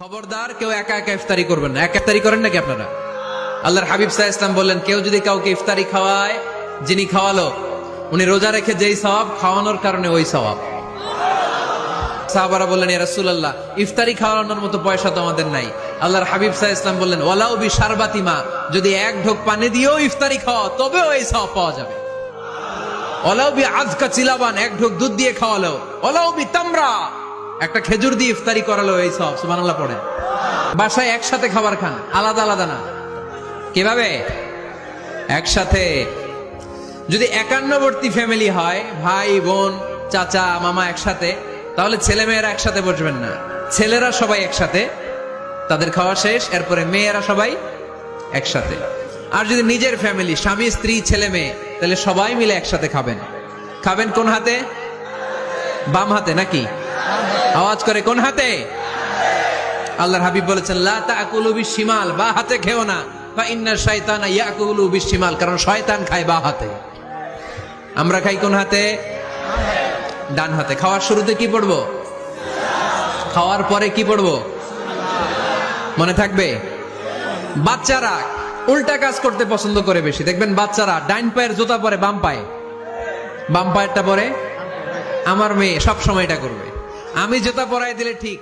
খবরদার কেউ একা একা ইফতারি করবেন না। একা ইফতারি করেন নাকি আপনারা? আল্লাহর হাবিব সাল্লাল্লাহু আলাইহি ওয়াসাল্লাম বললেন, কেউ যদি কাউকে ইফতারি খাওয়ায়, যিনি খাওয়ালো উনি রোজা রেখে যেই সওয়াব, খাওয়ানোর কারণে ওই সওয়াব। সাহাবারা বললেন, ইয়া রাসূলুল্লাহ, ইফতারি খাওয়ানোর মতো পয়সা তো আমাদের নাই। আল্লাহর হাবিব সাল্লাল্লাহু আলাইহি ওয়াসাল্লাম বললেন, ওয়ালাউ বিশারবাতি মা, যদি এক ঢোক পানি দিয়েও ইফতারি খাওয়া তবেও এই সওয়াব পাওয়া যাবে। ওয়ালাউ বিআযকা চিলাবান, এক ঢোক দুধ দিয়ে খাওয়ালো। ওয়ালাউ বিতামরা, একটা খেজুর দিয়ে ইফতারি করালো, এই সব সুবহানাল্লাহ পড়েন। বাসায় একসাথে খাবার খান, আলাদা আলাদা না। কিভাবে? একসাথে। যদি একান্নবর্তী ফ্যামিলি হয়, ভাই বোন চাচা মামা একসাথে, তাহলে ছেলে মেয়েরা একসাথে বসবেন না। ছেলেরা সবাই একসাথে, তাদের খাওয়া শেষ, এরপরে মেয়েরা সবাই একসাথে। আর যদি নিজের ফ্যামিলি, স্বামী স্ত্রী ছেলে মেয়ে, তাহলে সবাই মিলে একসাথে খাবেন। খাবেন কোন হাতে? বাম হাতে নাকি? আওয়াজ করে কোন হাতে? আল্লাহর হাবিব বলেছেন, লা তাকুলু বিশিমাল, বা হাতে খেও না, ফা ইন্না শাইতানা ইয়াকুলু বিশিমাল, কারণ শয়তান খায় বা হাতে। আমরা খাই কোন হাতে? ডান হাতে। খাওয়ার শুরুতে কি পড়বো? খাওয়ার পরে কি পড়বো? মনে থাকবে? বাচ্চারা উল্টা কাজ করতে পছন্দ করে বেশি। দেখবেন বাচ্চারা ডাইন পায়ের জুতা পরে বাম পায়ে, বাম পায়েরটা পরে। আমার মেয়ে সব সময় এটা করবে। আমি জুতা পরাই দিলে ঠিক,